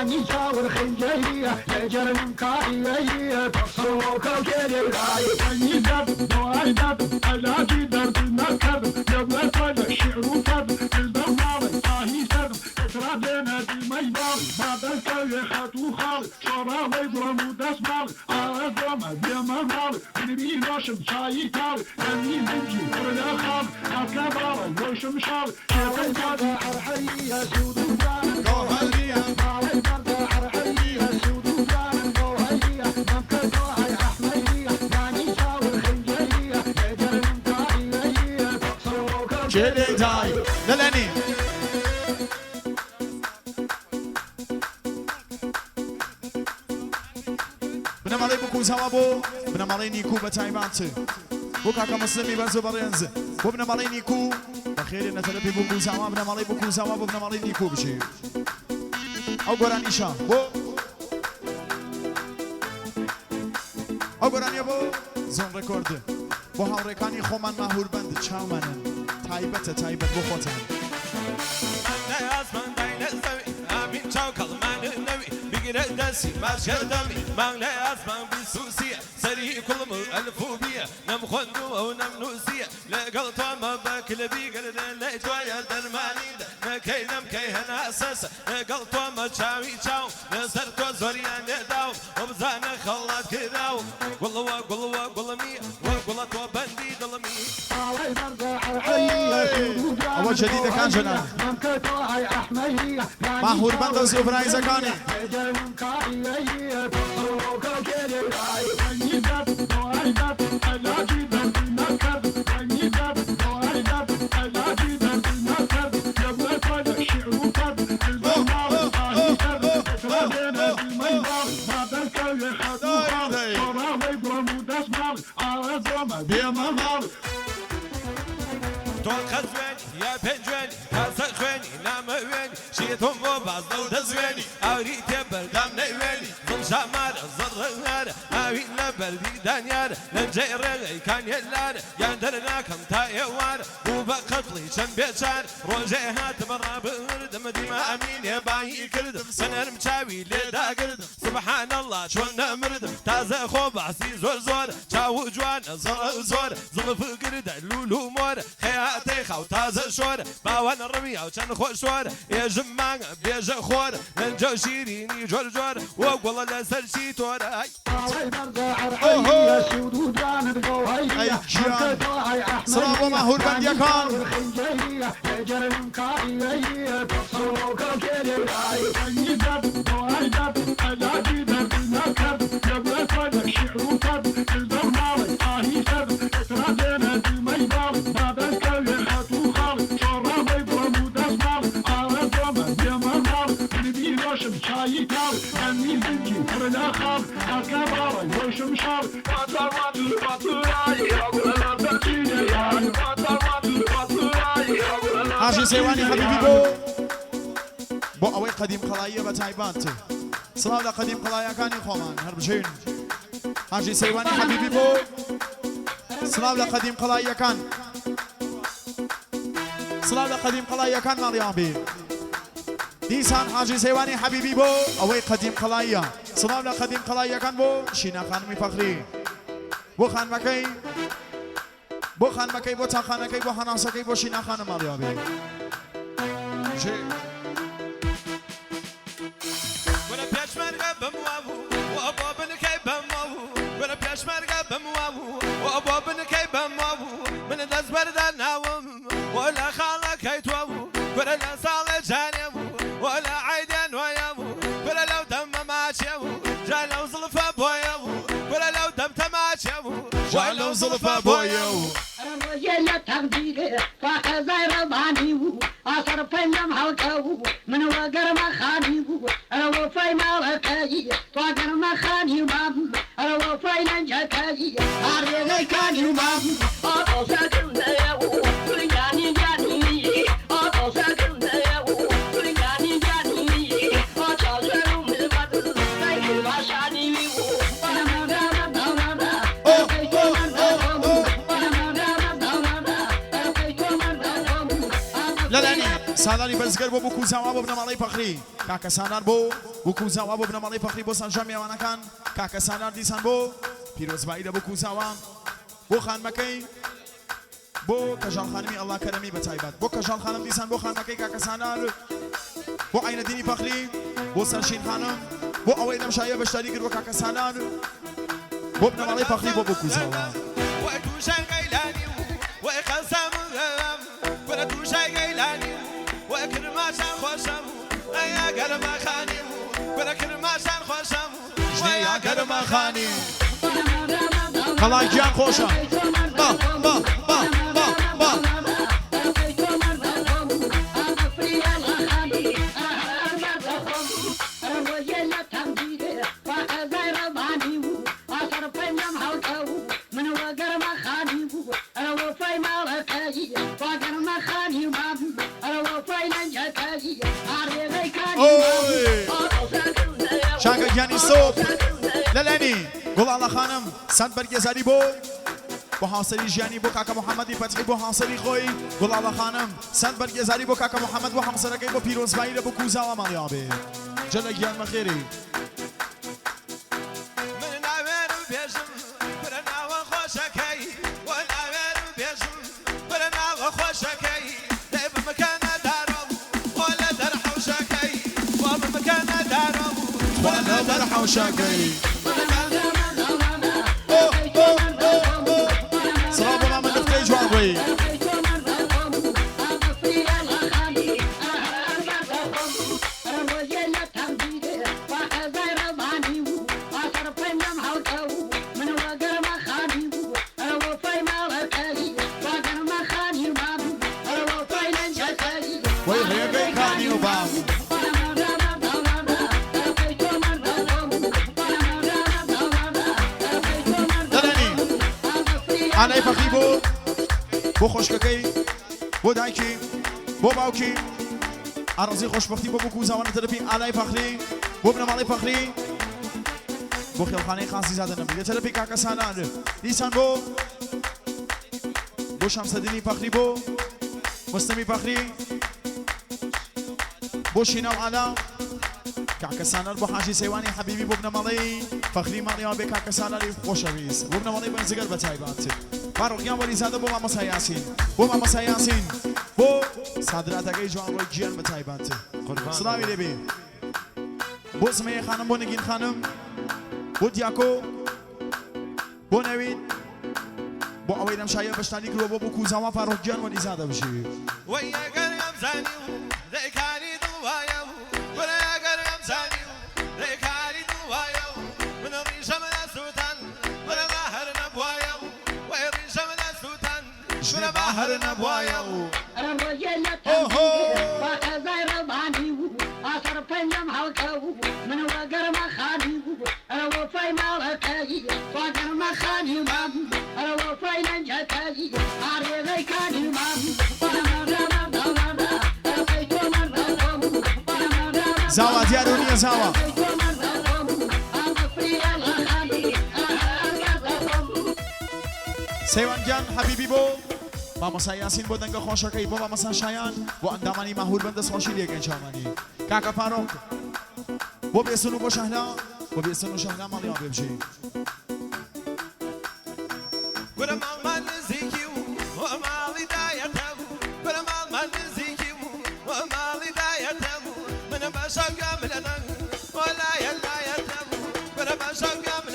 يعني شاور خنجية يجر من كاية تصوك الكريراي يدب وعيدب على جدر المكب يبقى فل الشعر وكب البرنامج طاهي سب اترادنا بالميدان بعد الكوي خاتو خال شراب يضرم ودسمال أعظم بيمرمال نبي ناشم شاي كال يمي بنجي فرنا خال أكبر وشم شال شيخ الجادة عرحية سودان قوهرية جيلي داي للاني بنام علي بكو زوابو بنام علي نيكو بتايمات بوكا كمسلمي بنزو برينز بنام علي نيكو بخير نتلبي بكو زواب بنام علي بكو زواب بنام علي نيكو بشي او قران إيشا بو او قران يبو زون ريكورد بو هاوريكاني خومن مهور بند چاومنن تایبت بخوتن نه از من دین زوی امین چاکل من نوی بگیره دستی باش کردمی من نه از من بیسوسیه سری کلم الفوبیه نم خوندو و نم نوسیه لقل تو ما بکل بیگرد لیتوی درمانی نکی نم کی هن اساس لقل تو ما چاوی چاو نسر تو زوریان داو وبزان خلات کراو قلوا می وقلا تو بندی دلمی أول جديدة كان جنان مهور بند سوبراي زكاني يا بنجواني هذا خواني نام واني شيتهم وبعض دزواني أوري تبر دم نيواني ظل شمار ظل غير أوي لبلدي دانيار لنجي رغي كان يلار يندرنا كم تايوار وبقتلي شم بيشار روجي هات برا برد مديما أمين يباهي كردم سنر مشاوي لدا قردم سبحان الله شون مردم تازه خوب عسي زور زور شاو جوان زور ظل فقرد لولو مور خياتي خاو تازه شور باوان الرمي او كان خوش شور يا جمان بيج خور من جو شيريني جور وقول لا سرشي تور سلام مهور بند يكان حاجي سيواني حبيبي بو اوي قديم قلايه بتايبانت سلام قديم قلايه كاني خومان هربشين حاجي سيواني حبيبي بو سلام قديم قلايه كان سلام قديم قلايه كان ماليابي ديسان حاجي سيواني حبيبي بو اوي قديم قلايه سلام قديم قلايه كان بو شينا خانمي فخري بو خان مكي بو خان مكي بو تا خانكي بو حناسكي بو شينا خانم ماليابي جي ولا بيشمرقه بموابو وابو بنكي بموابو ولا بيشمرقه بموابو وابو بنكي بموابو من الازبر دناوم ولا خالك هيتوابو ولا صالح جانبو ولا عيدان ويابو ولا لو دم ماشيابو جالو زلفه بويابو ولا لو دم تماشيابو جالو زلفه بويابو يا تقديري فخزاي ربانيو أصر فينم هالكو من وقر ما خانيو أنا وفاي مالكاي وقر ما خانيو مام أنا وفاي ننجكاي أريد كانيو مام أطو ساكن ياو يعني جاني أطو ساكن ياو يعني جاني أطو ساكن مزبط سايكل واشاني لەلانی سالاری بەرزگەر بۆ بکوزاوا بۆ بنەماڵەی پەخری کاکە سالار بۆ بکوزاوا بۆ بنەماڵەی پەخری بۆ سەنجام میوانەکان کاکە سالار دیسان بۆ پیرۆزبایی لە بکوزاوا بۆ خانمەکەی بۆ کەژاڵ خانمی ئەڵڵا کەرەمی بەتایبەت بۆ کەژاڵ خانم دیسان بۆ خانمەکەی کاکە سالار بۆ عینەدینی پەخری بۆ سەرشین خانم بۆ ئەوەی لەم شایە بەشداری کردووە کاکە سالار بۆ بنەماڵەی پەخری بۆ بکوزاوا قەڵای گیان خۆشە با با با با با شاگە گیانی سۆپ لەلانی گوڵاڵە خانم سەد بەرگێزاری بۆ حاصلی ژیانی بۆ کاکە محەممەدی پەتحی بۆ حاصلی خۆی گوڵاڵە خانم سەد بەرگێزاری بۆ کاکە محەممەد بۆ هەمسەرەکەی بۆ پیرۆزبایی لە بۆ کوزاوە ماڵیا بێ جەلە گیان بەخێری حوشاكي صرابة ما من نفتي جوابي ئالای فەخری بۆ خۆشکەکەی بۆ دایکی بۆ باوکی ئارەزی خۆشبەختی بۆ کوزاوانە تەرەفی ئالای فەخری بۆ بنەماڵەی فەخری بۆ خێڵخانەی خاسی زادە نەبی لە تەرەفی کاکە سالار دیسان بۆ شەمسەدینی فەخری بۆ مستەمی فەخری بۆ شینە و ئالا کاکە سالار بۆ حاجی سەیوانی حەبیبی بۆ بنەماڵەی فەخری ماڵیەوە بێ کاکە سالاری خۆشەویست بۆ بنەماڵەی بەرزگەر بەتایبەت فاروقیان وەلیزادە بۆ مامۆستا یاسین بۆ سادراتەکەی جوانڕۆی گیان بەتایبەت سڵاوی لێبێ بۆ سمەیە خانم بۆ نەگین خانم بۆ دیاکۆ بۆ نەوید بۆ ئەوەی لەم شایە بەشتانی کردووە بۆ کوزاوا فاروقیان وەلیزادە بژی هر نبوایا و رمضان وخزاي رباني اثر بنجم حلقه من وقر ما خاني وفاي مالكي وقر ما خاني وفاي نجتي عريضي كاني زاوا دياروني زاوا سيوان جان حبيبي بو مامۆستا یاسین بۆ دەنگە خۆشەکەی بۆ مامۆستا شایان بۆ ئەندامانی ماهور بەندە خۆشی لێگەی چاوانی کاکە فاروق بۆ بێسن و بۆ شەهلا بۆ بێسن و شەهلا ماڵیان بێ بژێ ولا يلا يتم ولا ما شاق من